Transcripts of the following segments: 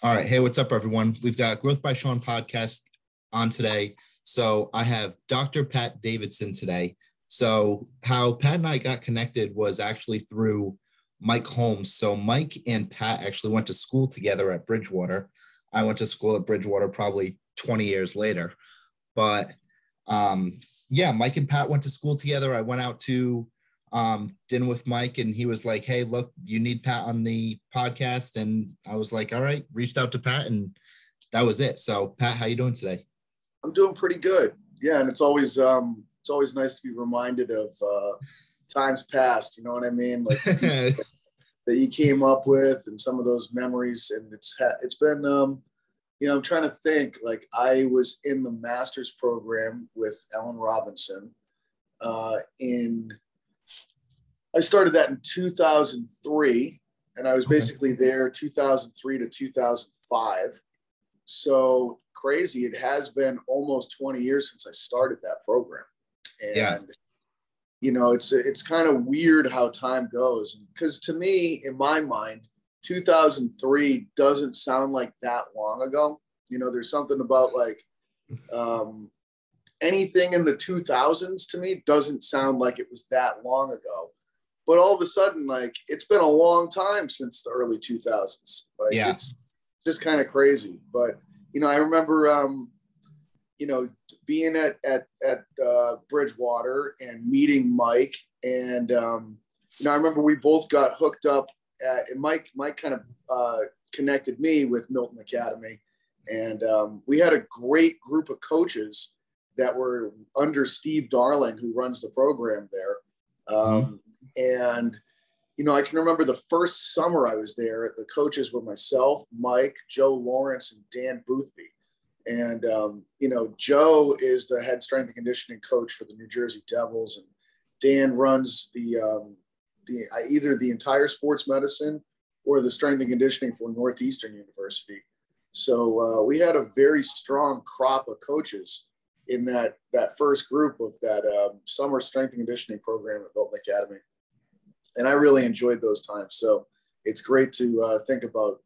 All right. Hey, what's up, everyone? We've got Growth by Shawn podcast on today. So I have Dr. Pat Davidson today. So how Pat and I got connected was actually through Mike Holmes. So Mike and Pat actually went to school together at Bridgewater. I went to school at Bridgewater probably 20 years later. But yeah, Mike and Pat went to school together. I went out to dinner with Mike, and he was like, "Hey, look, you need Pat on the podcast." And I was like, "All right," reached out to Pat, and that was it. So Pat, how you doing today? I'm doing pretty good. Yeah. And it's always nice to be reminded of times past, you know what I mean? Like that you came up with and some of those memories. And it's been, I'm trying to think, like I was in the master's program with Ellen Robinson I started that in 2003, and I was basically there 2003 to 2005. So crazy. It has been almost 20 years since I started that program. And, it's kind of weird how time goes. Because to me, in my mind, 2003 doesn't sound like that long ago. There's something about like anything in the 2000s to me doesn't sound like it was that long ago. But all of a sudden, like, it's been a long time since the early 2000s. Like, it's just kind of crazy. But, I remember, being at Bridgewater and meeting Mike. And, I remember we both got hooked up and Mike kind of connected me with Milton Academy. And we had a great group of coaches that were under Steve Darling, who runs the program there. And, I can remember the first summer I was there, the coaches were myself, Mike, Joe Lawrence, and Dan Boothby. And, Joe is the head strength and conditioning coach for the New Jersey Devils. And Dan runs either the entire sports medicine or the strength and conditioning for Northeastern University. So we had a very strong crop of coaches in that first group of that summer strength and conditioning program at Milton Academy. And I really enjoyed those times. So it's great to think about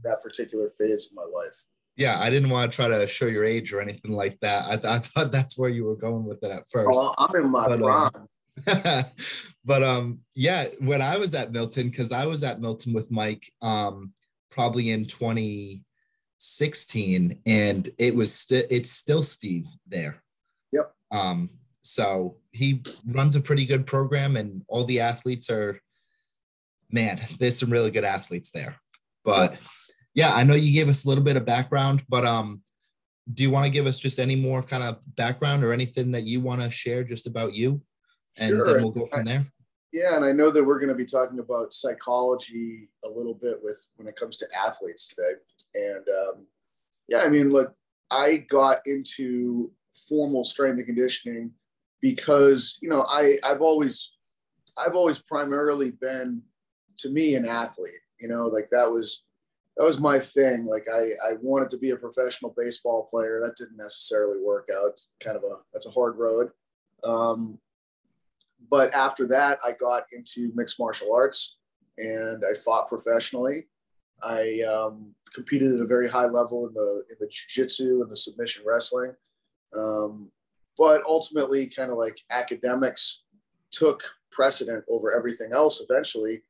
that particular phase of my life. Yeah, I didn't want to try to show your age or anything like that. I thought that's where you were going with it at first. Oh, I'm in my prime. But yeah, when I was at Milton, because I was at Milton with Mike probably in 2016, and it's still Steve there. Yep. So he runs a pretty good program, and all the athletes there's some really good athletes there. But yeah, I know you gave us a little bit of background, but do you want to give us just any more kind of background or anything that you want to share just about you? And Sure. Then we'll go from there. Yeah, and I know that we're going to be talking about psychology a little bit when it comes to athletes today. And look, I got into formal strength and conditioning because I've always primarily been, to me, an athlete. Like that was my thing. Like I wanted to be a professional baseball player. That didn't necessarily work out. It's that's a hard road. But after that, I got into mixed martial arts and I fought professionally. I competed at a very high level in the jiu-jitsu and the submission wrestling. But ultimately, kind of like academics took precedent over everything else eventually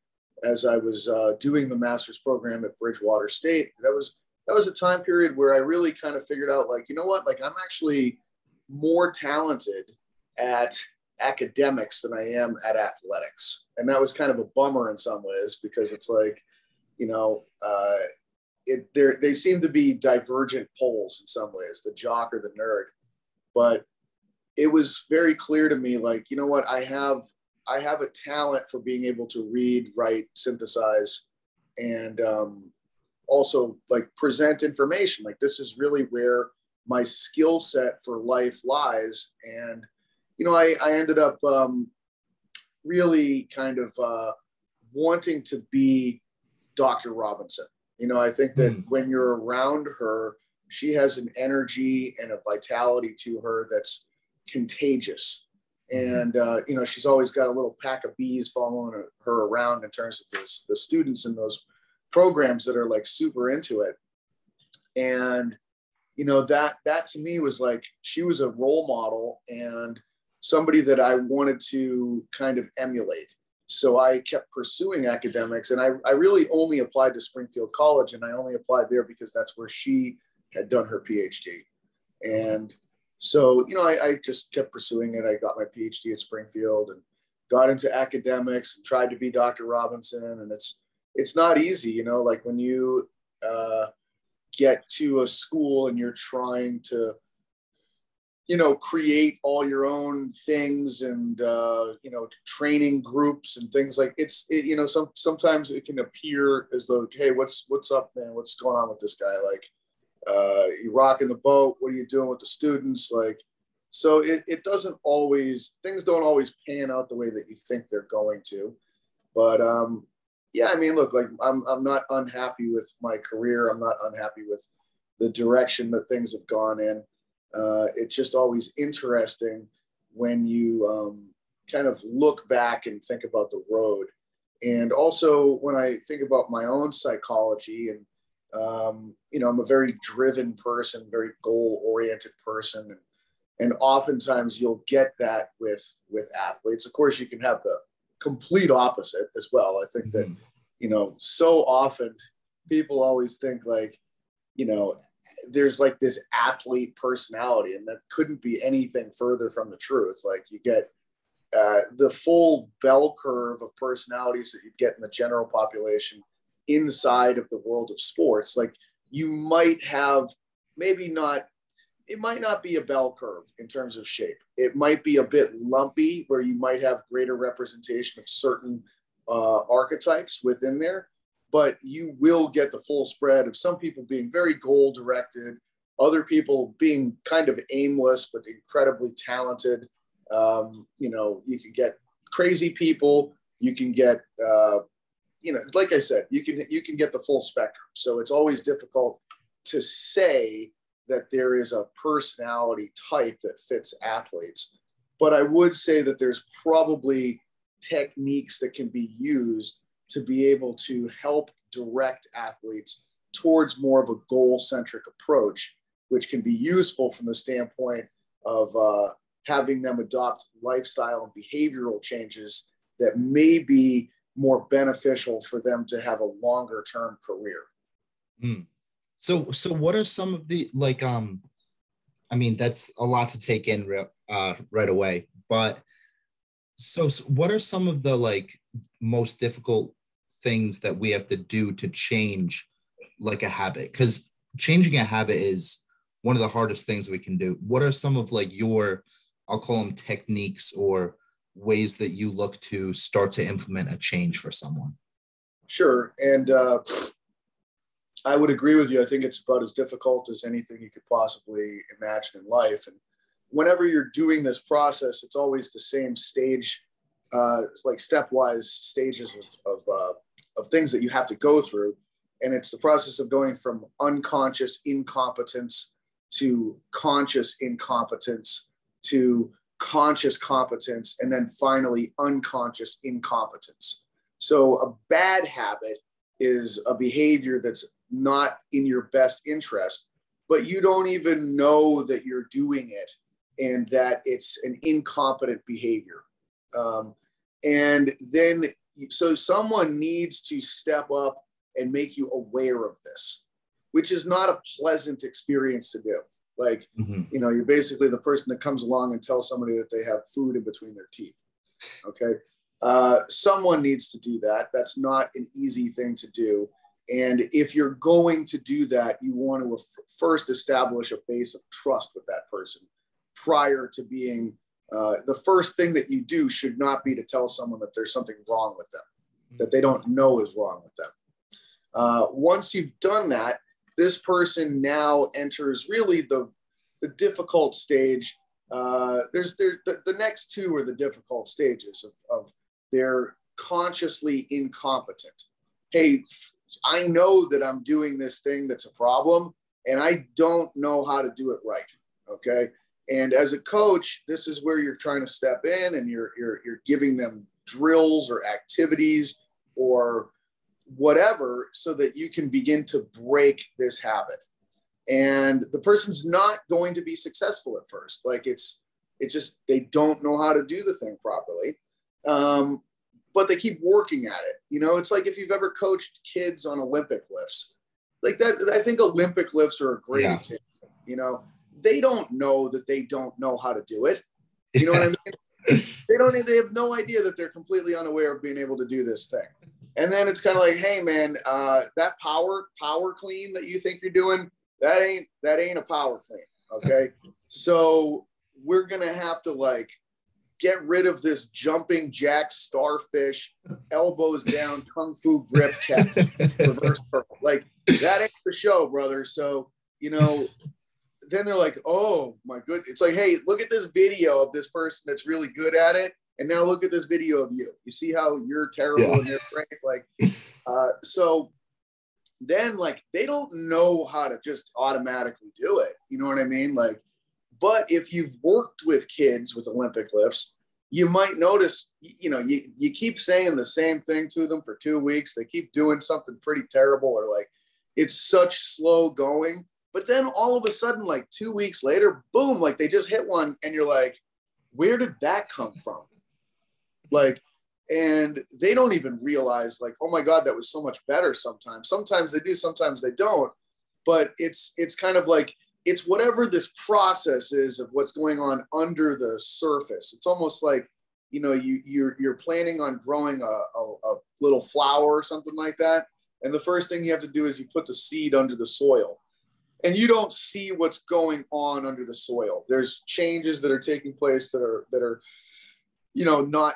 as I was doing the master's program at Bridgewater State. That was a time period where I really kind of figured out, like, you know what, like I'm actually more talented at academics than I am at athletics. And that was kind of a bummer in some ways because it's like, they seem to be divergent poles in some ways, the jock or the nerd. But it was very clear to me, like, you know what, I have a talent for being able to read, write, synthesize, and also like present information. Like this is really where my skill set for life lies. And, I ended up really kind of wanting to be Dr. Robinson. I think that when you're around her, she has an energy and a vitality to her that's contagious. And, she's always got a little pack of bees following her around in terms of the students in those programs that are like super into it. And, you know, that to me was like, she was a role model and somebody that I wanted to kind of emulate. So I kept pursuing academics, and I really only applied to Springfield College, and I only applied there because that's where she had done her PhD. And so, you know, I just kept pursuing it. I got my PhD at Springfield and got into academics and tried to be Dr. Robinson. And it's not easy, you know, like when you get to a school and you're trying to, you know, create all your own things and, you know, training groups and things like you know, sometimes it can appear as though, hey, what's up, man? What's going on with this guy? Like, you rocking the boat. What are you doing with the students? Like, so it doesn't always, things don't always pan out the way that you think they're going to. But yeah, I mean, look, like I'm not unhappy with my career. I'm not unhappy with the direction that things have gone in. It's just always interesting when you kind of look back and think about the road. And also when I think about my own psychology and, you know, I'm a very driven person, very goal-oriented person. And oftentimes you'll get that with athletes. Of course, you can have the complete opposite as well. I think that, you know, so often people always think like, you know, there's like this athlete personality, and that couldn't be anything further from the truth. It's like you get the full bell curve of personalities that you get in the general population inside of the world of sports. Like you might have, maybe not, it might not be a bell curve in terms of shape. It might be a bit lumpy where you might have greater representation of certain archetypes within there, but you will get the full spread of some people being very goal directed, other people being kind of aimless, but incredibly talented. You know, you can get crazy people, you can get, you know, like I said, you can get the full spectrum. So it's always difficult to say that there is a personality type that fits athletes. But I would say that there's probably techniques that can be used to be able to help direct athletes towards more of a goal-centric approach, which can be useful from the standpoint of having them adopt lifestyle and behavioral changes that may be more beneficial for them to have a longer term career. So what are some of the, like, I mean, that's a lot to take in right away, but so what are some of the like most difficult things that we have to do to change like a habit? Because changing a habit is one of the hardest things we can do. What are some of like your, I'll call them techniques or ways that you look to start to implement a change for someone? Sure. And I would agree with you. I think it's about as difficult as anything you could possibly imagine in life. And whenever you're doing this process, it's always the same stage, like stepwise stages of things that you have to go through. And it's the process of going from unconscious incompetence to conscious incompetence to conscious competence, and then finally unconscious incompetence. So a bad habit is a behavior that's not in your best interest, but you don't even know that you're doing it and that it's an incompetent behavior. And then, so someone needs to step up and make you aware of this, which is not a pleasant experience to do. Like, you know, you're basically the person that comes along and tells somebody that they have food in between their teeth. Okay. Someone needs to do that. That's not an easy thing to do. And if you're going to do that, you want to first establish a base of trust with that person prior to being, the first thing that you do should not be to tell someone that there's something wrong with them, that they don't know is wrong with them. Once you've done that, this person now enters really the difficult stage. The next two are the difficult stages of they're consciously incompetent. Hey, I know that I'm doing this thing that's a problem, and I don't know how to do it right. Okay. And as a coach, this is where you're trying to step in and you're giving them drills or activities or whatever, so that you can begin to break this habit. And the person's not going to be successful at first. Like it's just, they don't know how to do the thing properly. But they keep working at it. You know, it's like if you've ever coached kids on Olympic lifts, like that, I think Olympic lifts are a great example. You know, they don't know that they don't know how to do it. You know what I mean? They have no idea that they're completely unaware of being able to do this thing. And then it's kind of like, hey man, that power clean that you think you're doing, that ain't a power clean. Okay. So we're going to have to like get rid of this jumping jack starfish, elbows down, kung fu grip catch, reverse purple. Like that ain't the show, brother. So, you know, then they're like, oh my good. It's like, hey, look at this video of this person that's really good at it. And now look at this video of you. You see how you're terrible and they're great. Like, so then like, they don't know how to just automatically do it. You know what I mean? Like, but if you've worked with kids with Olympic lifts, you might notice, you know, you keep saying the same thing to them for 2 weeks. They keep doing something pretty terrible, or like, it's such slow going. But then all of a sudden, like 2 weeks later, boom, like they just hit one and you're like, where did that come from? Like, and they don't even realize like, oh my God, that was so much better sometimes. Sometimes they do, sometimes they don't. But it's kind of like, it's whatever this process is of what's going on under the surface. It's almost like, you know, you're planning on growing a little flower or something like that. And the first thing you have to do is you put the seed under the soil. And you don't see what's going on under the soil. There's changes that are taking place that are, you know, not,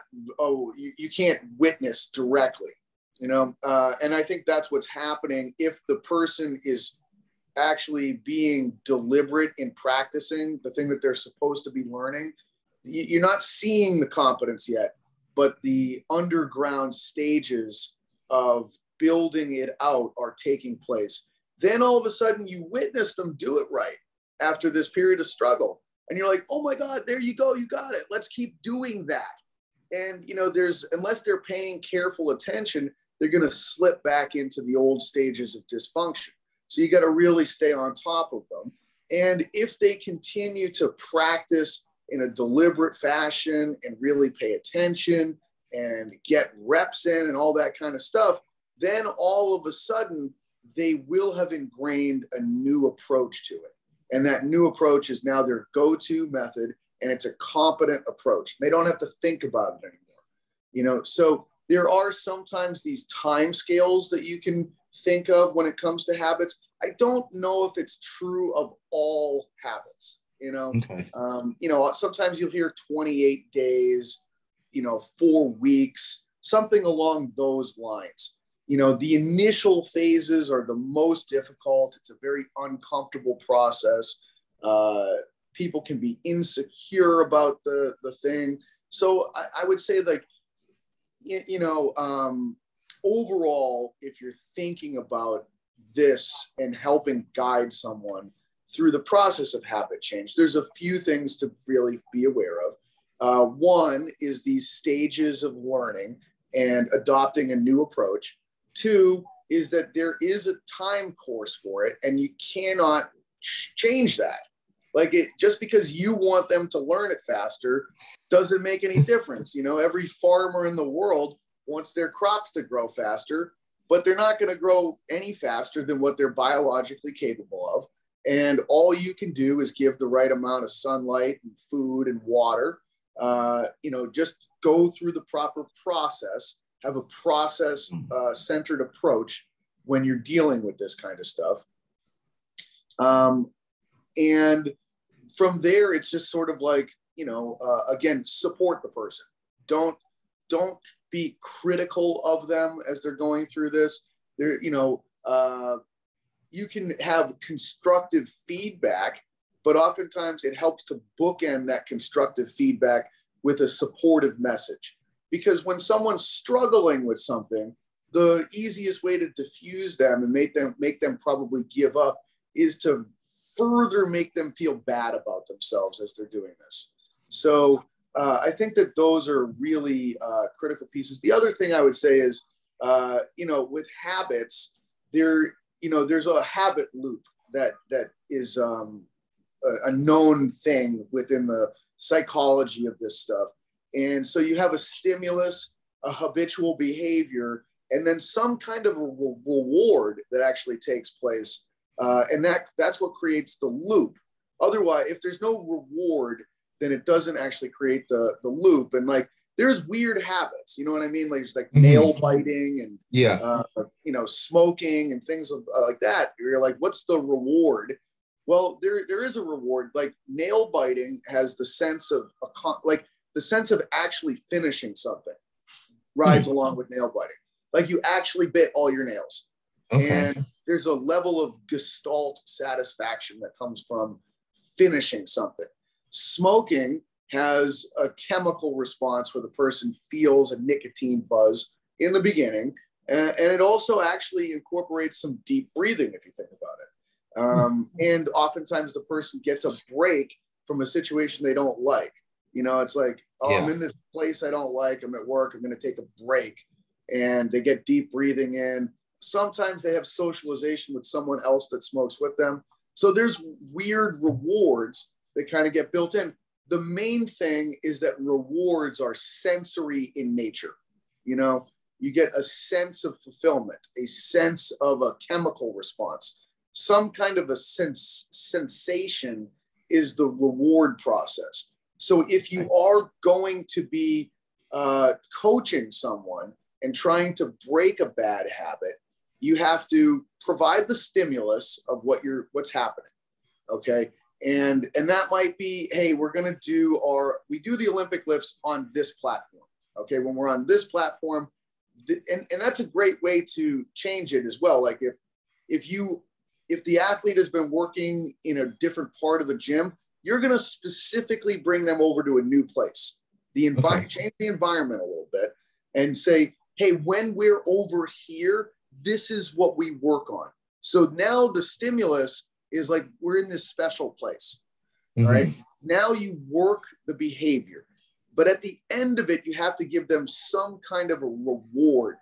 you can't witness directly, you know? And I think that's what's happening if the person is actually being deliberate in practicing the thing that they're supposed to be learning. You're not seeing the competence yet, but the underground stages of building it out are taking place. Then all of a sudden you witness them do it right after this period of struggle. And you're like, oh my God, there you go. You got it. Let's keep doing that. And, you know, unless they're paying careful attention, they're going to slip back into the old stages of dysfunction. So you got to really stay on top of them. And if they continue to practice in a deliberate fashion and really pay attention and get reps in and all that kind of stuff, then all of a sudden, they will have ingrained a new approach to it. And that new approach is now their go-to method, and it's a competent approach. They don't have to think about it anymore. You know, so there are sometimes these time scales that you can think of when it comes to habits. I don't know if it's true of all habits, you know. Okay. You know, sometimes you'll hear 28 days, you know, 4 weeks, something along those lines. You know, the initial phases are the most difficult. It's a very uncomfortable process. People can be insecure about the thing. So I would say, like, you know, overall, if you're thinking about this and helping guide someone through the process of habit change, there's a few things to really be aware of. One is these stages of learning and adopting a new approach. 2 is that there is a time course for it, and you cannot change that. Like, just because you want them to learn it faster doesn't make any difference. You know, every farmer in the world wants their crops to grow faster, but they're not going to grow any faster than what they're biologically capable of. And all you can do is give the right amount of sunlight and food and water. You know, just go through the proper process. Have a process-centered approach when you're dealing with this kind of stuff. And from there, it's just sort of like, you know, again, support the person. Don't be critical of them as they're going through this. They're, you know, you can have constructive feedback, but oftentimes it helps to bookend that constructive feedback with a supportive message. Because when someone's struggling with something, the easiest way to diffuse them and make them probably give up is to further make them feel bad about themselves as they're doing this. So I think that those are really critical pieces. The other thing I would say is with habits, there's a habit loop that is a known thing within the psychology of this stuff. And so you have a stimulus, a habitual behavior, and then some kind of a reward that actually takes place. And that's what creates the loop. Otherwise, if there's no reward, then it doesn't actually create the loop. And like, there's weird habits, you know what I mean? Like, there's like nail biting and, smoking and things like that. You're like, what's the reward? Well, there is a reward. Like, nail biting has the sense of the sense of actually finishing something rides along with nail biting. Like, you actually bit all your nails. Okay. And there's a level of gestalt satisfaction that comes from finishing something. Smoking has a chemical response where the person feels a nicotine buzz in the beginning. And it also actually incorporates some deep breathing, if you think about it. And oftentimes the person gets a break from a situation they don't like. It's like, I'm in this place I don't like. I'm at work. I'm going to take a break. And they get deep breathing in. Sometimes they have socialization with someone else that smokes with them. So there's weird rewards that kind of get built in. The main thing is that rewards are sensory in nature. You get a sense of fulfillment, a sense of a chemical response. Some kind of a sensation is the reward process. So if you are going to be coaching someone and trying to break a bad habit, you have to provide the stimulus of what's happening. Okay. And that might be, hey, we do the Olympic lifts on this platform. Okay. When we're on this platform, and that's a great way to change it as well. Like, if the athlete has been working in a different part of the gym, you're going to specifically bring them over to a new place, change the environment a little bit and say, hey, when we're over here, this is what we work on. So now the stimulus is like, we're in this special place. All right. Now you work the behavior, but at the end of it, you have to give them some kind of a reward.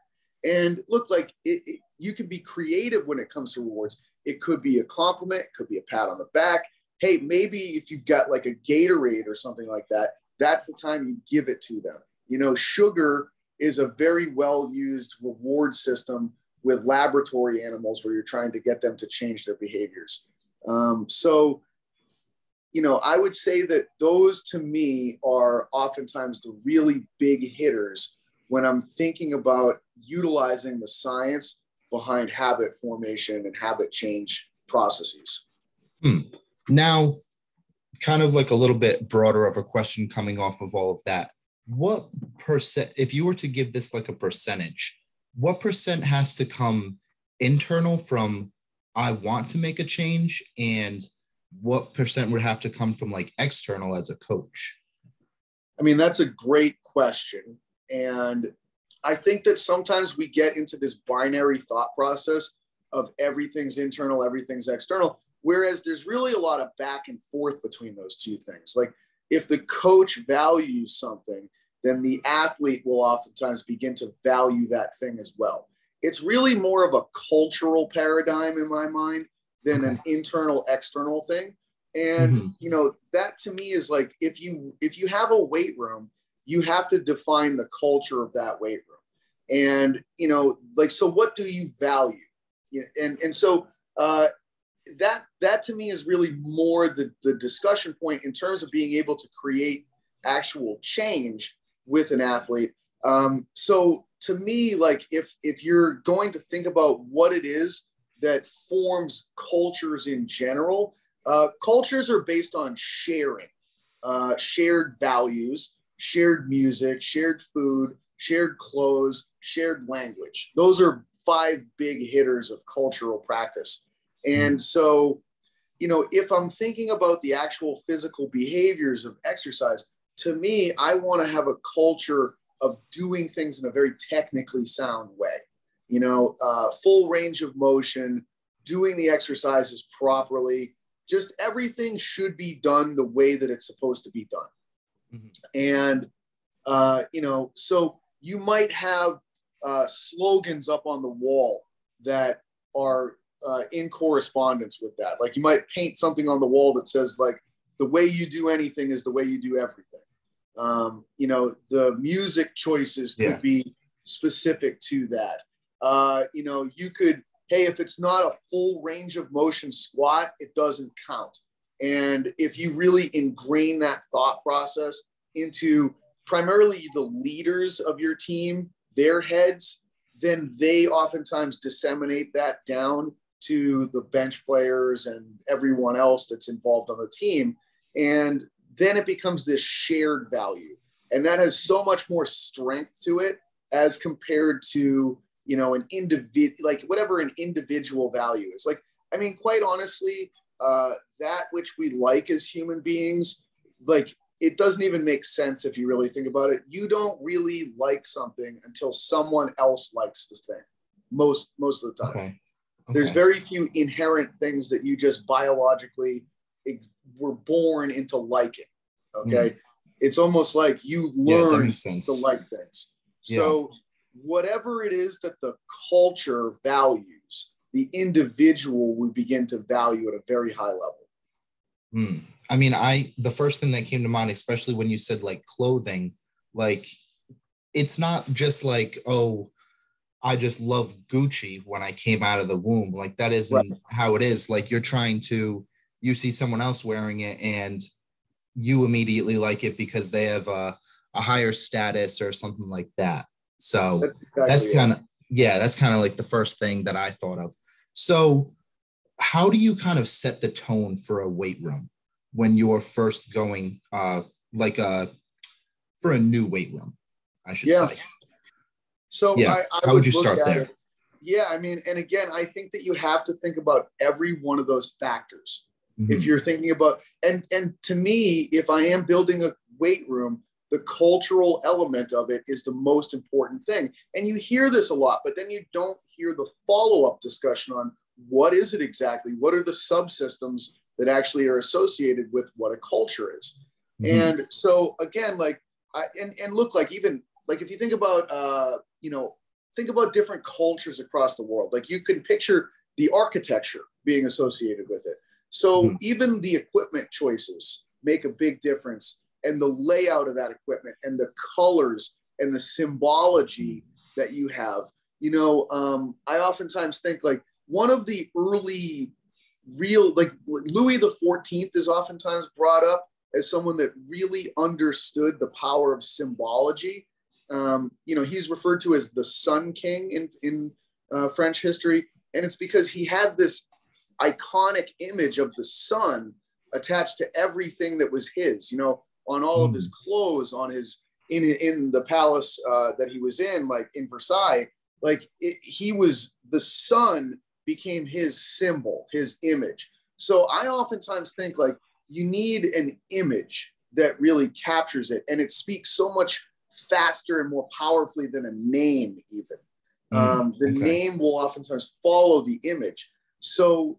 And look, like you can be creative when it comes to rewards. It could be a compliment, it could be a pat on the back. Hey, maybe if you've got like a Gatorade or something like that, that's the time you give it to them. Sugar is a very well-used reward system with laboratory animals where you're trying to get them to change their behaviors. I would say that those to me are oftentimes the really big hitters when I'm thinking about utilizing the science behind habit formation and habit change processes. Now, kind of like a little bit broader of a question coming off of all of that. What percent, if you were to give this like a percentage, what percent has to come internal from I want to make a change, and what percent would have to come from like external as a coach? I mean, that's a great question. And I think that sometimes we get into this binary thought process of everything's internal, everything's external, whereas there's really a lot of back and forth between those two things. Like, if the coach values something, then the athlete will oftentimes begin to value that thing as well. It's really more of a cultural paradigm in my mind than an internal external thing. And, that to me is like, if you have a weight room, you have to define the culture of that weight room. And, so what do you value? And so that to me is really more the discussion point in terms of being able to create actual change with an athlete. So to me, like, if you're going to think about what it is that forms cultures in general, cultures are based on sharing, shared values, shared music, shared food, shared clothes, shared language. Those are 5 big hitters of cultural practice. And so, if I'm thinking about the actual physical behaviors of exercise, to me, I want to have a culture of doing things in a very technically sound way, full range of motion, doing the exercises properly, just everything should be done the way that it's supposed to be done. And, so you might have slogans up on the wall that are in correspondence with that. Like you might paint something on the wall that says like, the way you do anything is the way you do everything. You know, the music choices could be specific to that. You know, you could, hey, if it's not a full range of motion squat, it doesn't count. And if you really ingrain that thought process into primarily the leaders of your team, their heads, then they oftentimes disseminate that down to the bench players and everyone else that's involved on the team. And then it becomes this shared value. And that has so much more strength to it as compared to, you know, an individual, like whatever an individual value is. Like, I mean, quite honestly, that which we like as human beings, like it doesn't even make sense if you really think about it. You don't really like something until someone else likes the thing most of the time. Okay. There's very few inherent things that you just biologically were born into liking. Okay. It's almost like you learn to like things. So whatever it is that the culture values, the individual will begin to value at a very high level. I mean, the first thing that came to mind, especially when you said like clothing, like it's not just like, oh, I just love Gucci when I came out of the womb. Like that isn't how it is. Like you see someone else wearing it and you immediately like it because they have a higher status or something like that. So that's kind of like the first thing that I thought of. So how do you kind of set the tone for a weight room when you're first going for a new weight room, I should say? So how would you start there? I mean, and again, I think that you have to think about every one of those factors. If you're thinking about, and to me, if I am building a weight room, the cultural element of it is the most important thing. And you hear this a lot, but then you don't hear the follow-up discussion on what is it exactly? What are the subsystems that actually are associated with what a culture is? And so again, like, look, like even like if you think about, think about different cultures across the world. Like you can picture the architecture being associated with it. So even the equipment choices make a big difference, and the layout of that equipment and the colors and the symbology that you have. You know, I oftentimes think like one of the early real, like Louis the 14th is oftentimes brought up as someone that really understood the power of symbology. You know, he's referred to as the Sun King in French history. And it's because he had this iconic image of the sun attached to everything that was his, you know, on all of his clothes, on his, in the palace that he was in, like in Versailles, like he was, the sun became his symbol, his image. So I oftentimes think like you need an image that really captures it. And it speaks so much faster and more powerfully than a name even. The name will oftentimes follow the image. So,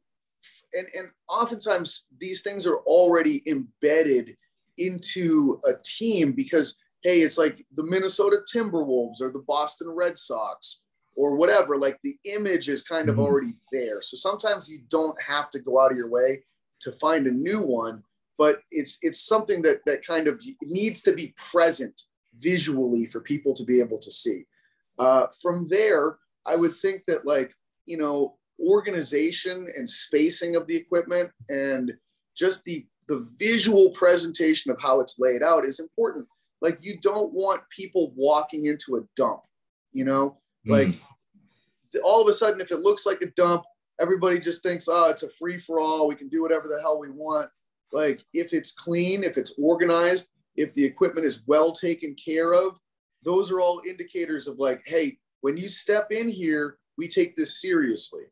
and oftentimes these things are already embedded into a team because, hey, it's like the Minnesota Timberwolves or the Boston Red Sox or whatever, like the image is kind of already there. So sometimes you don't have to go out of your way to find a new one, but it's something that kind of needs to be present visually for people to be able to see. From there, I would think that like, you know, organization and spacing of the equipment and just the visual presentation of how it's laid out is important. Like you don't want people walking into a dump, you know, like all of a sudden, if it looks like a dump, everybody just thinks, oh, it's a free for all. We can do whatever the hell we want. Like if it's clean, if it's organized, if the equipment is well taken care of, those are all indicators of like, hey, when you step in here, we take this seriously.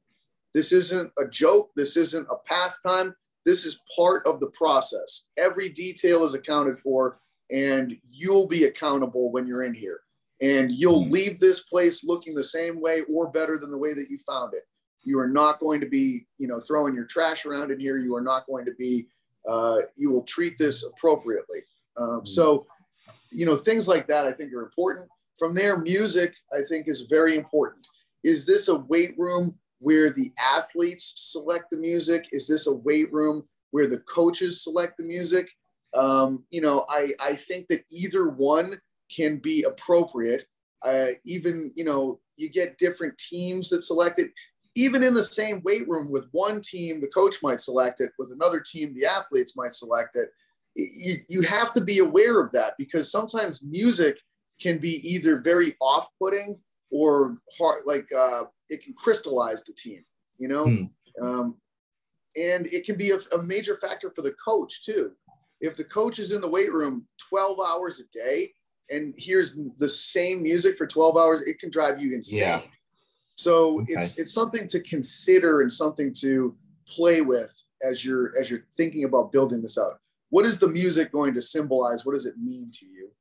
This isn't a joke. This isn't a pastime. This is part of the process. Every detail is accounted for, and you'll be accountable when you're in here. And you'll leave this place looking the same way or better than the way that you found it. You are not going to be, you know, throwing your trash around in here. You are not going to be, you will treat this appropriately. So, you know, things like that I think are important. From there, music, I think, is very important. Is this a weight room where the athletes select the music? Is this a weight room where the coaches select the music? I think that either one can be appropriate. Even, you get different teams that select it. Even in the same weight room with one team, the coach might select it. With another team, the athletes might select it. You have to be aware of that, because sometimes music can be either very off-putting or hard, it can crystallize the team, and it can be a major factor for the coach too. If the coach is in the weight room 12 hours a day and hears the same music for 12 hours, it can drive you insane. Yeah. So Okay. it's something to consider and something to play with as you're thinking about building this out. What is the music going to symbolize? What does it mean to you?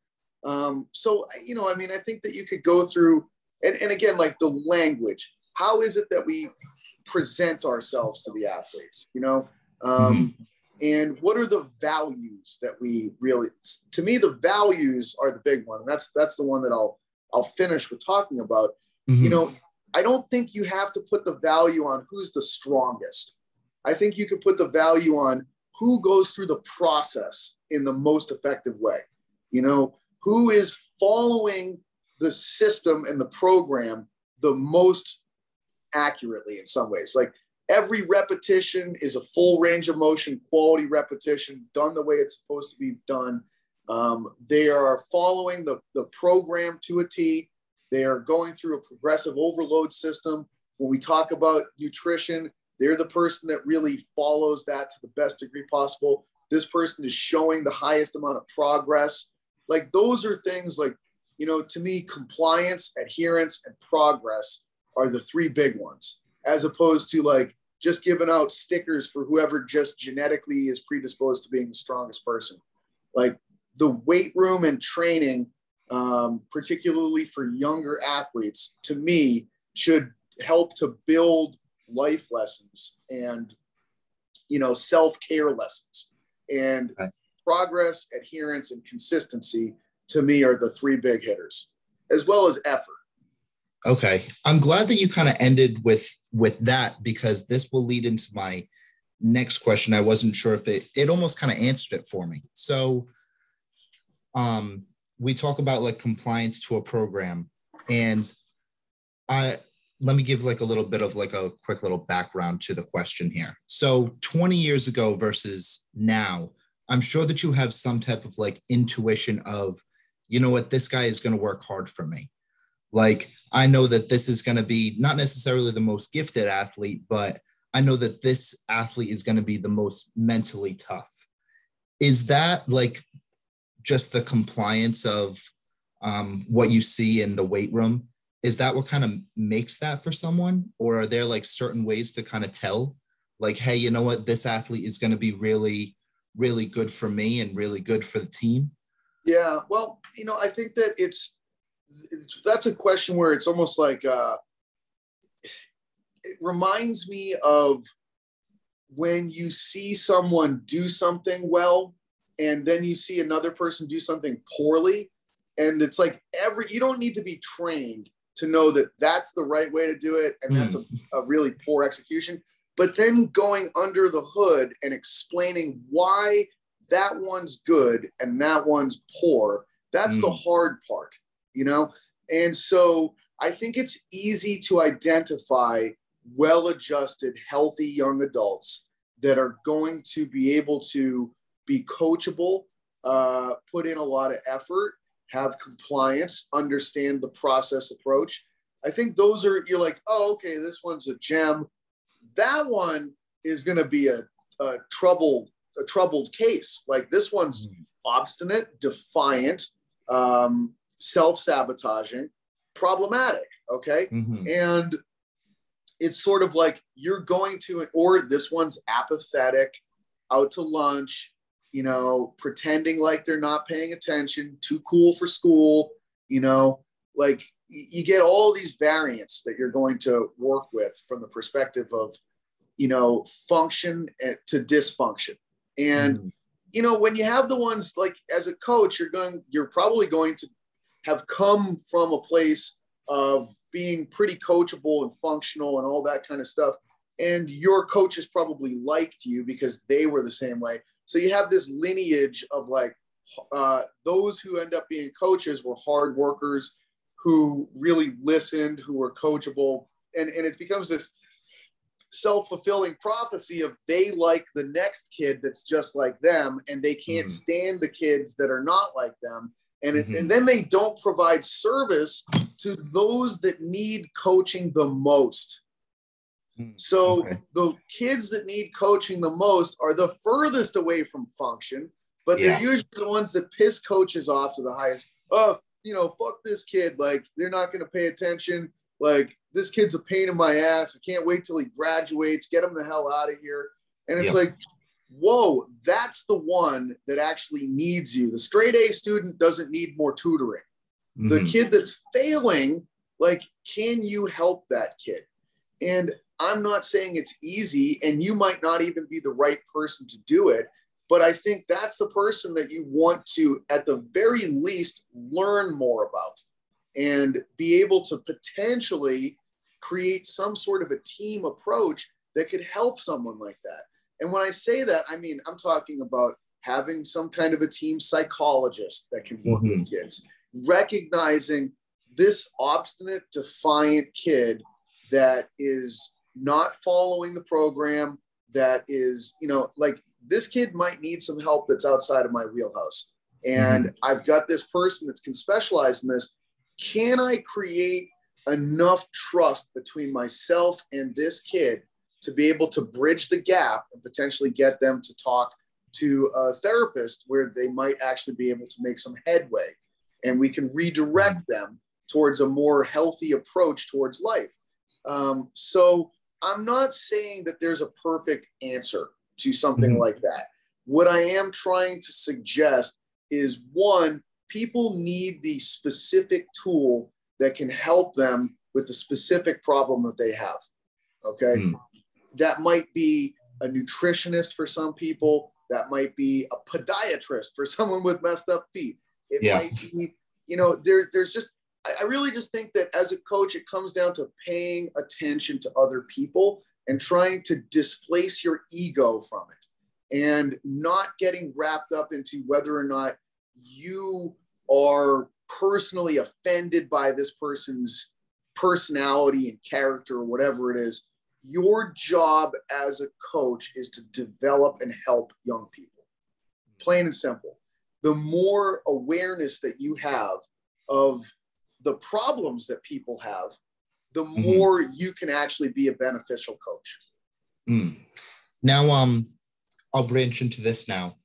I think that you could go through, and again, like the language. How is it that we present ourselves to the athletes? And what are the values that we really? To me, the values are the big one, and that's the one that I'll finish with talking about. Mm-hmm. I don't think you have to put the value on who's the strongest. I think you could put the value on who goes through the process in the most effective way. Who is following the system and the program the most accurately in some ways. Like every repetition is a full range of motion, quality repetition, done the way it's supposed to be done. They are following the program to a T. They are going through a progressive overload system. When we talk about nutrition, they're the person that really follows that to the best degree possible. This person is showing the highest amount of progress. Like those are things like, to me, compliance, adherence, and progress are the three big ones, as opposed to like just giving out stickers for whoever just genetically is predisposed to being the strongest person. Like the weight room and training, particularly for younger athletes, to me, should help to build life lessons and, self-care lessons. And progress, adherence, and consistency, to me, are the three big hitters, as well as effort. Okay. I'm glad that you kind of ended with that, because this will lead into my next question. I wasn't sure if it almost kind of answered it for me. So we talk about like compliance to a program, and let me give like a little bit of like a quick little background to the question here. So 20 years ago versus now, I'm sure that you have some type of like intuition of, this guy is going to work hard for me. Like, I know that this is going to be not necessarily the most gifted athlete, but I know that this athlete is going to be the most mentally tough. Is that like just the compliance of what you see in the weight room? Is that what kind of makes that for someone? Or are there like certain ways to kind of tell like, hey, you know what, this athlete is going to be really, really good for me and really good for the team? Yeah, well, I think that that's a question where it's almost like it reminds me of when you see someone do something well and then you see another person do something poorly, and it's like you don't need to be trained to know that that's the right way to do it, and that's a really poor execution. But then going under the hood and explaining why that one's good and that one's poor, that's the hard part, And so I think it's easy to identify well-adjusted, healthy young adults that are going to be able to be coachable, put in a lot of effort, have compliance, understand the process approach. I think those are, you're like, oh, okay, this one's a gem. That one is going to be a troubled case. Like this one's obstinate, defiant, self-sabotaging, problematic. Okay. And it's sort of like you're going to, or this one's apathetic, out to lunch, pretending like they're not paying attention, too cool for school, like you get all these variants that you're going to work with from the perspective of, function to dysfunction. And, when you have the ones like as a coach, you're probably going to have come from a place of being pretty coachable and functional and all that kind of stuff. And your coaches probably liked you because they were the same way. So you have this lineage of like those who end up being coaches were hard workers who really listened, who were coachable. And it becomes this self-fulfilling prophecy of they like the next kid that's just like them, and they can't stand the kids that are not like them. And then they don't provide service to those that need coaching the most. So the kids that need coaching the most are the furthest away from function, but they're usually the ones that piss coaches off to the highest. Oh, fuck this kid. Like, they're not going to pay attention. Like, this kid's a pain in my ass. I can't wait till he graduates. Get him the hell out of here. And it's like, whoa, that's the one that actually needs you. The straight A student doesn't need more tutoring. The kid that's failing, like, can you help that kid? And I'm not saying it's easy, and you might not even be the right person to do it, but I think that's the person that you want to, at the very least, learn more about and be able to potentially create some sort of a team approach that could help someone like that. And when I say that, I mean, I'm talking about having some kind of a team psychologist that can work with kids, recognizing this obstinate, defiant kid that is not following the program, that is, like, this kid might need some help that's outside of my wheelhouse. And I've got this person that can specialize in this. Can I create enough trust between myself and this kid to be able to bridge the gap and potentially get them to talk to a therapist where they might actually be able to make some headway, and we can redirect them towards a more healthy approach towards life. So I'm not saying that there's a perfect answer to something like that. What I am trying to suggest is, one, people need the specific tool that can help them with the specific problem that they have. Okay. That might be a nutritionist for some people. That might be a podiatrist for someone with messed up feet. It might be, there's just, I really just think that as a coach, it comes down to paying attention to other people and trying to displace your ego from it, and not getting wrapped up into whether or not you are personally offended by this person's personality and character or whatever it is. Your job as a coach is to develop and help young people. Plain and simple. The more awareness that you have of the problems that people have, the more you can actually be a beneficial coach. Now, I'll branch into this now.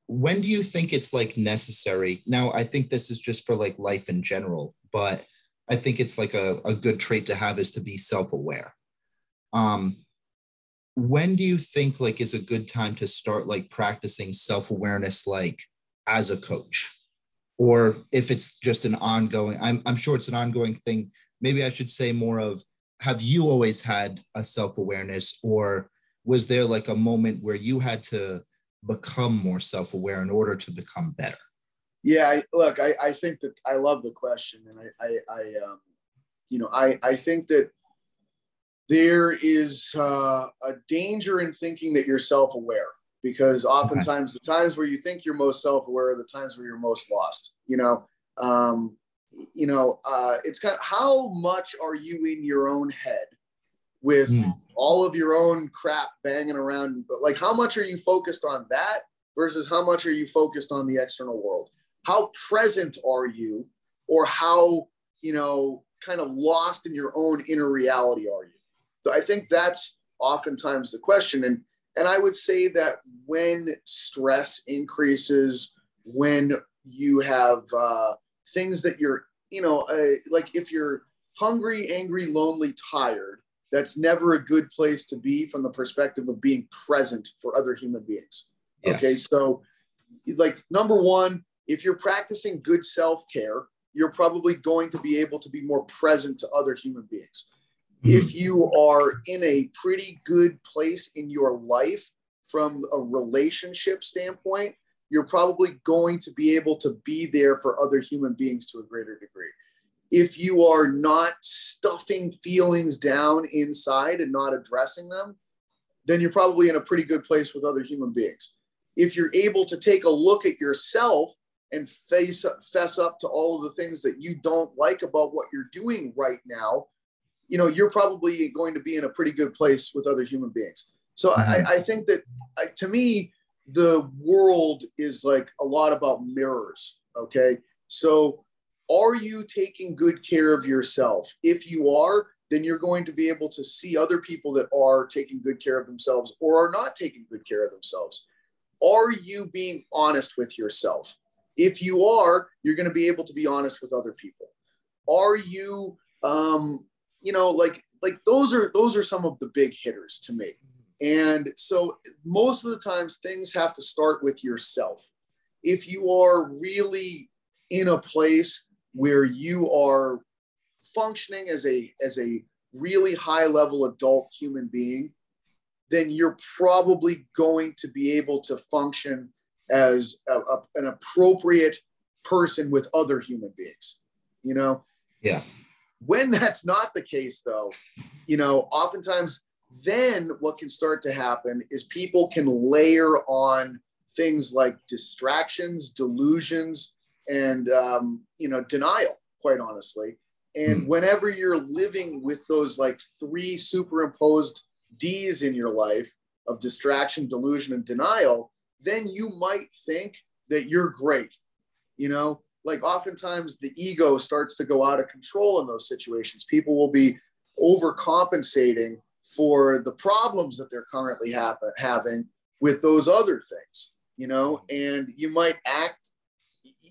When do you think it's like necessary? Now, I think this is just for like life in general, but I think it's like a good trait to have is to be self-aware. When do you think like is a good time to start like practicing self-awareness, like as a coach? Or if it's just an ongoing, I'm sure it's an ongoing thing. Maybe I should say more of, have you always had a self-awareness, or was there like a moment where you had to become more self-aware in order to become better? Yeah, I think that I love the question. And I think that there is a danger in thinking that you're self-aware, because oftentimes the times where you think you're most self-aware are the times where you're most lost. It's kind of, how much are you in your own head with all of your own crap banging around? But like, how much are you focused on that versus how much are you focused on the external world? How present are you, or how, kind of lost in your own inner reality are you? So I think that's oftentimes the question. And I would say that when stress increases, when you have things that you're, like if you're hungry, angry, lonely, tired, that's never a good place to be from the perspective of being present for other human beings. Yes. Okay. So like, number one, if you're practicing good self-care, you're probably going to be able to be more present to other human beings. If you are in a pretty good place in your life from a relationship standpoint, you're probably going to be able to be there for other human beings to a greater degree. If you are not stuffing feelings down inside and not addressing them, then you're probably in a pretty good place with other human beings. If you're able to take a look at yourself and fess up to all of the things that you don't like about what you're doing right now, you're probably going to be in a pretty good place with other human beings. So I think that, to me, the world is like a lot about mirrors. Okay. So are you taking good care of yourself? If you are, then you're going to be able to see other people that are taking good care of themselves or are not taking good care of themselves. Are you being honest with yourself? If you are, you're going to be able to be honest with other people. Are you, like those are some of the big hitters to me. And so most of the times things have to start with yourself. If you are really in a place where you are functioning as a really high level adult human being, then you're probably going to be able to function as an appropriate person with other human beings, Yeah. When that's not the case, though, oftentimes then what can start to happen is people can layer on things like distractions, delusions, and, denial, quite honestly. And whenever you're living with those like 3 superimposed D's in your life of distraction, delusion, and denial, then you might think that you're great. Like oftentimes the ego starts to go out of control in those situations. People will be overcompensating for the problems that they're currently having with those other things, and you might act,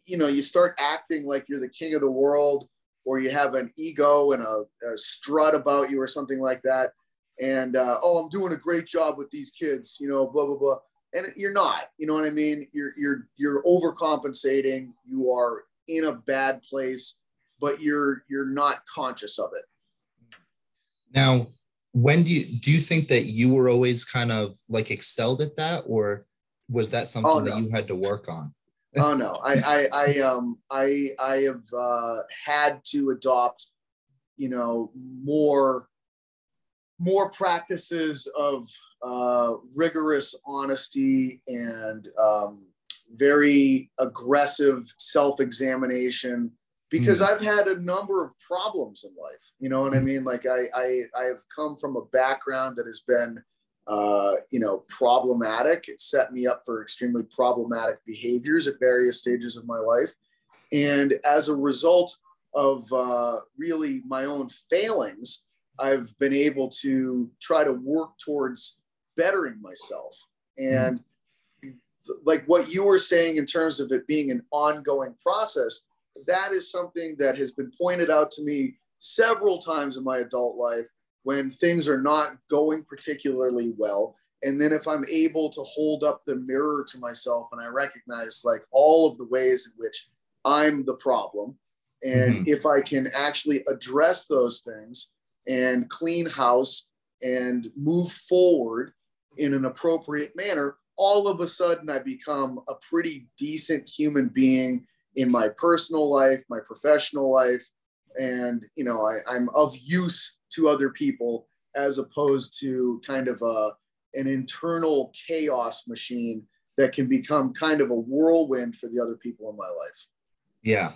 you start acting like you're the king of the world, or you have an ego and a strut about you or something like that. And, I'm doing a great job with these kids, blah, blah, blah. And you're not, you know what I mean? You're overcompensating. You are in a bad place, but you're not conscious of it. Now, when do you think that you were always kind of like excelled at that, or was that something that you had to work on? Oh no, I have had to adopt, more practices of rigorous honesty and very aggressive self-examination, because I've had a number of problems in life. You know what I mean? Like I have come from a background that has been, problematic. It set me up for extremely problematic behaviors at various stages of my life. And as a result of really my own failings, I've been able to try to work towards bettering myself. And like what you were saying in terms of it being an ongoing process, that is something that has been pointed out to me several times in my adult life when things are not going particularly well. And then if I'm able to hold up the mirror to myself and I recognize like all of the ways in which I'm the problem, and if I can actually address those things and clean house and move forward in an appropriate manner, all of a sudden I become a pretty decent human being in my personal life, my professional life. And, I'm of use to other people as opposed to kind of an internal chaos machine that can become kind of a whirlwind for the other people in my life. Yeah.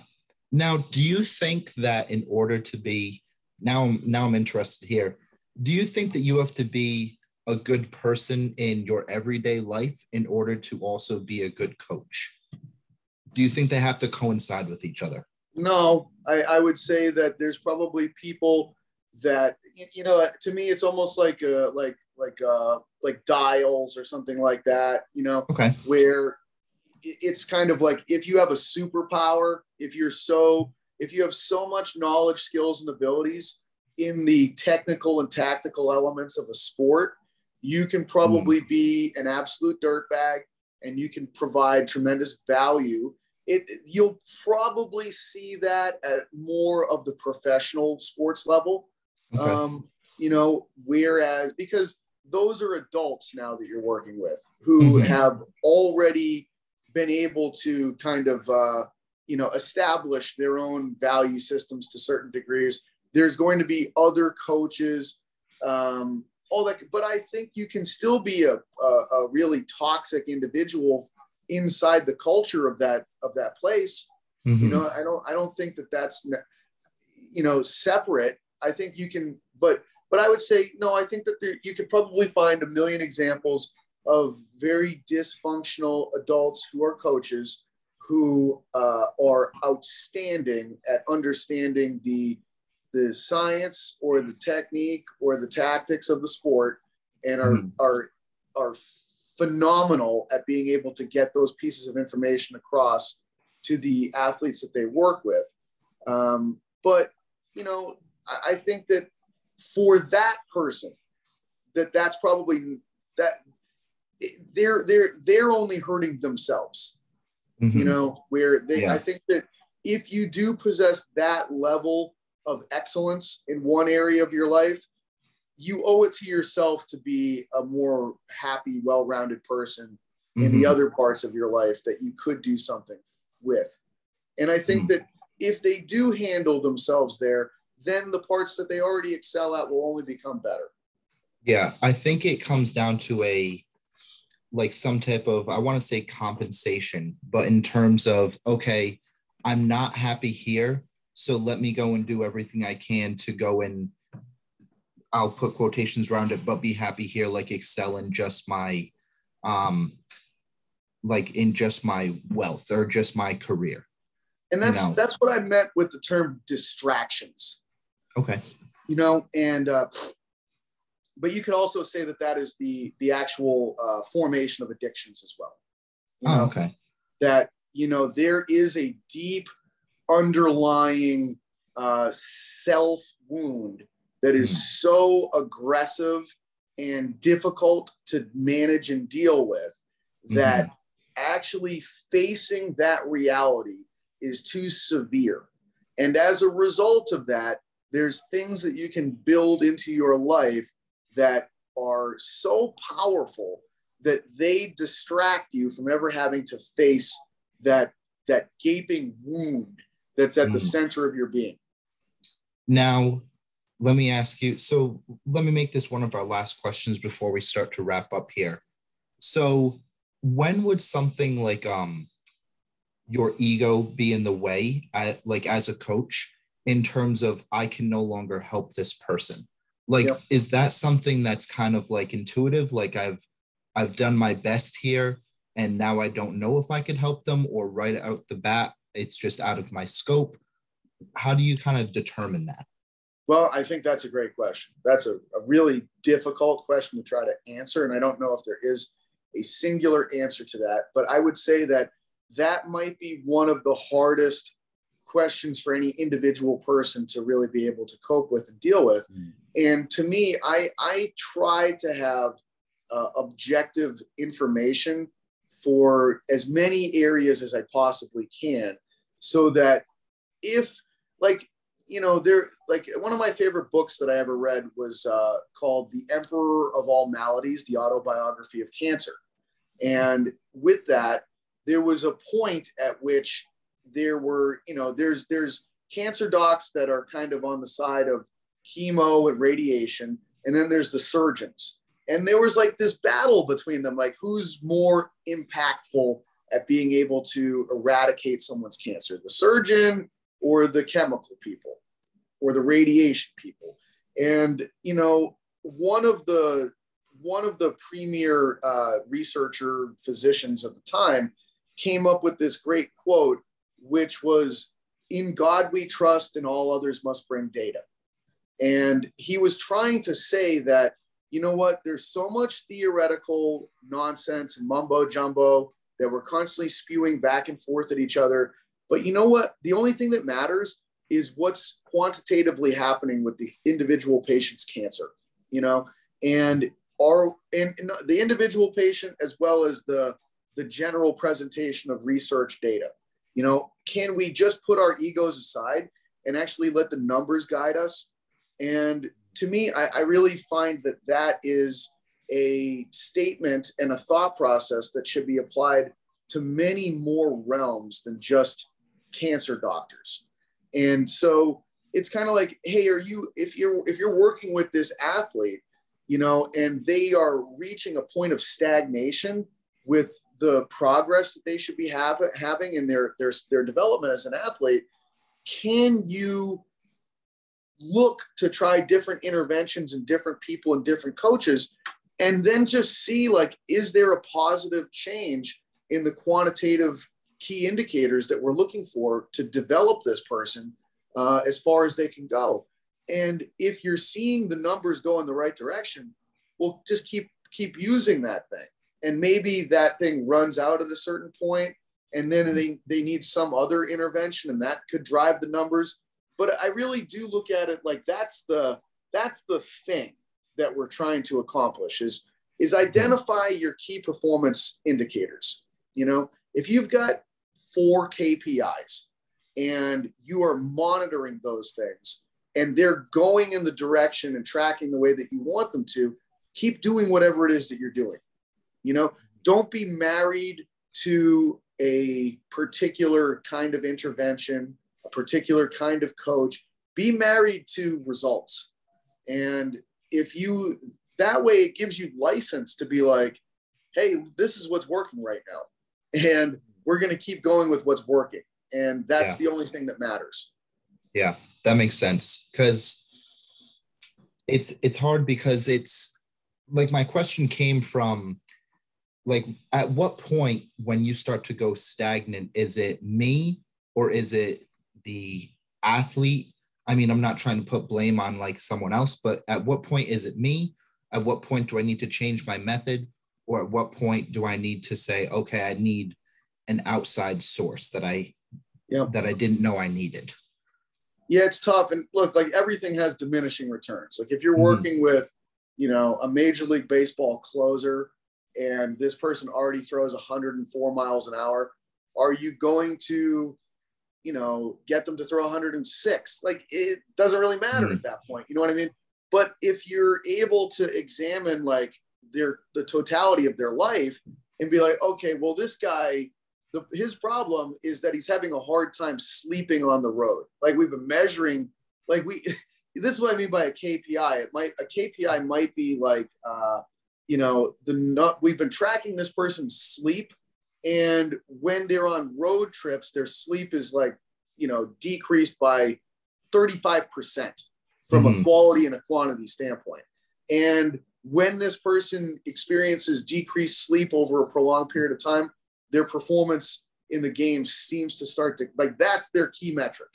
Now, do you think that in order to be, now I'm interested here, do you think that you have to be a good person in your everyday life in order to also be a good coach? Do you think they have to coincide with each other? No, I would say that there's probably people that, to me, it's almost like dials or something like that, Okay. Where it's kind of like if you have a superpower, if you have so much knowledge, skills, and abilities in the technical and tactical elements of a sport, you can probably be an absolute dirtbag and you can provide tremendous value. You'll probably see that at more of the professional sports level. Okay. Whereas, because those are adults now that you're working with who have already been able to kind of, establish their own value systems to certain degrees. There's going to be other coaches, all that, but I think you can still be a really toxic individual inside the culture of that place. Mm-hmm. I don't think that that's, separate. I think you can, but I would say, no, I think that you could probably find a million examples of very dysfunctional adults who are coaches who are outstanding at understanding the science or the technique or the tactics of the sport, and are phenomenal at being able to get those pieces of information across to the athletes that they work with. But I think that for that person, that's probably that they're only hurting themselves. Where they, I think that if you do possess that level of excellence in one area of your life, you owe it to yourself to be a more happy, well-rounded person in the other parts of your life that you could do something with. And I think that if they do handle themselves there, then the parts that they already excel at will only become better. Yeah, I think it comes down to some type of, I want to say compensation, but in terms of, okay, I'm not happy here, so let me go and do everything I can to go and, I'll put quotations around it, but be happy here, like excel in just my, in just my wealth or just my career. And that's what I meant with the term distractions. Okay. But you could also say that is the actual formation of addictions as well. Okay. That, there is a deep underlying self wound that is so aggressive and difficult to manage and deal with that actually facing that reality is too severe. And as a result of that, there's things that you can build into your life that are so powerful that they distract you from ever having to face that gaping wound that's at the center of your being. Now, let me ask you, so let me make this one of our last questions before we start to wrap up here. So when would something like your ego be in the way, as a coach, in terms of I can no longer help this person? Is that something that's kind of intuitive? I've done my best here and now I don't know if I could help them, or right out the bat, it's just out of my scope. How do you kind of determine that? Well, I think that's a great question. That's a really difficult question to try to answer. And I don't know if there is a singular answer to that, but I would say that might be one of the hardest questions for any individual person to really be able to cope with and deal with. And to me, I try to have objective information for as many areas as I possibly can, so that if one of my favorite books that I ever read was called The Emperor of All Maladies, The Autobiography of Cancer. And with that, there was a point at which there were, there's cancer docs that are kind of on the side of chemo and radiation. And then there's the surgeons. And there was this battle between them, who's more impactful at being able to eradicate someone's cancer, the surgeon or the chemical people or the radiation people. And, one of the premier researcher physicians at the time came up with this great quote, which was, "In God we trust and all others must bring data." And he was trying to say that, there's so much theoretical nonsense and mumbo jumbo that we're constantly spewing back and forth at each other. But you know what? The only thing that matters is what's quantitatively happening with the individual patient's cancer, and the individual patient, as well as the general presentation of research data. Can we just put our egos aside and actually let the numbers guide us? And to me, I really find that is a statement and a thought process that should be applied to many more realms than just cancer doctors. And so it's kind of like, hey, if you're working with this athlete, and they are reaching a point of stagnation with the progress that they should be having in their development as an athlete, can you look to try different interventions and different people and different coaches, and then just see, like, is there a positive change in the quantitative key indicators that we're looking for to develop this person as far as they can go. And if you're seeing the numbers go in the right direction, well, just keep using that thing. And maybe that thing runs out at a certain point, and then they need some other intervention, and that could drive the numbers. But I really do look at it like that's the thing that we're trying to accomplish is identify your key performance indicators. If you've got 4 KPIs and you are monitoring those things and they're going in the direction and tracking the way that you want them to, keep doing whatever it is that you're doing. Don't be married to a particular kind of intervention, a particular kind of coach. Be married to results. And that way it gives you license to be like, hey, this is what's working right now. And we're going to keep going with what's working. And that's the only thing that matters. Yeah, that makes sense. Because it's hard, because it's like, my question came from, like, at what point when you start to go stagnant, is it me or is it the athlete? I mean, I'm not trying to put blame on like someone else, but at what point is it me? At what point do I need to change my method? Or at what point do I need to say, okay, I need an outside source that I didn't know I needed? Yeah, it's tough. And look, like, everything has diminishing returns. Like, if you're working with, a Major League Baseball closer and this person already throws 104 miles an hour, are you going to, get them to throw 106? Like, it doesn't really matter at that point. You know what I mean? But if you're able to examine like the totality of their life and be like, okay, well, this guy, his problem is that he's having a hard time sleeping on the road. Like, we've been measuring, like this is what I mean by a KPI. A KPI might be like, we've been tracking this person's sleep. And when they're on road trips, their sleep is like, decreased by 35% from a quality and a quantity standpoint. And when this person experiences decreased sleep over a prolonged period of time, their performance in the game seems to start to, like, that's their key metric.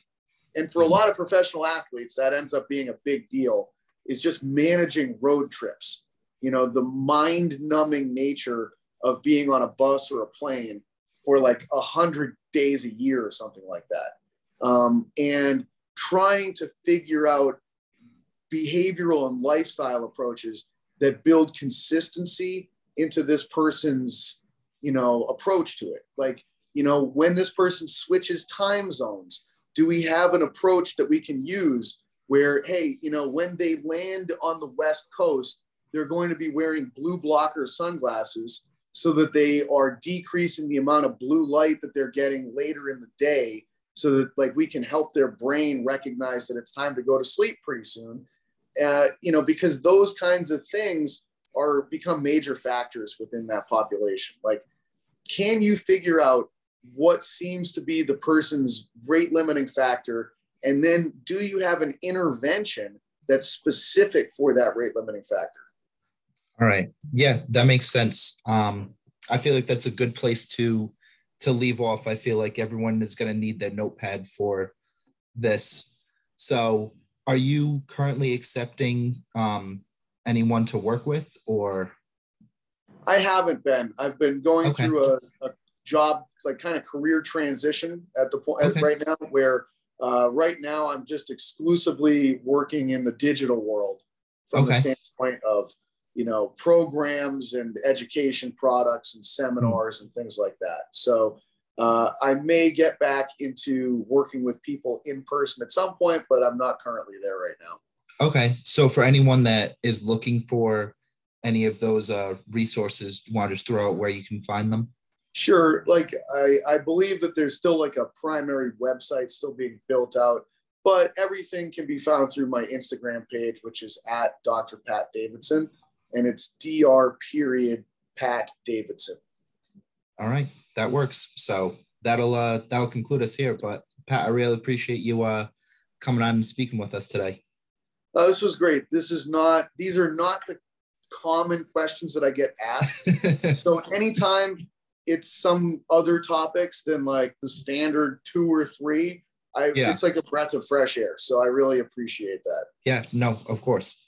And for a lot of professional athletes, that ends up being a big deal, is just managing road trips. The mind-numbing nature of being on a bus or a plane for like 100 days a year or something like that. And trying to figure out behavioral and lifestyle approaches that build consistency into this person's, approach to it. Like, when this person switches time zones, do we have an approach that we can use where, hey, when they land on the West Coast, they're going to be wearing blue blocker sunglasses so that they are decreasing the amount of blue light that they're getting later in the day, so that, like, we can help their brain recognize that it's time to go to sleep pretty soon. Because those kinds of things become major factors within that population. Like, can you figure out what seems to be the person's rate limiting factor? And then do you have an intervention that's specific for that rate limiting factor? All right. Yeah, that makes sense. I feel like that's a good place to leave off. I feel like everyone is going to need their notepad for this. So are you currently accepting anyone to work with, or? I haven't been. I've been going through a job, like, kind of career transition at the point right now, where right now I'm just exclusively working in the digital world from the standpoint of, programs and education products and seminars and things like that. So I may get back into working with people in person at some point, but I'm not currently there right now. Okay. So for anyone that is looking for any of those resources, you want to just throw out where you can find them? Sure. Like I believe that there's still like a primary website still being built out, but everything can be found through my Instagram page, which is at Dr. Pat Davidson, and it's Dr. period Pat Davidson. All right, that works. So that'll conclude us here. But Pat, I really appreciate you coming on and speaking with us today. This was great. These are not the common questions that I get asked. So anytime it's some other topics than like the standard 2 or 3, it's like a breath of fresh air. So I really appreciate that. Yeah, no, of course.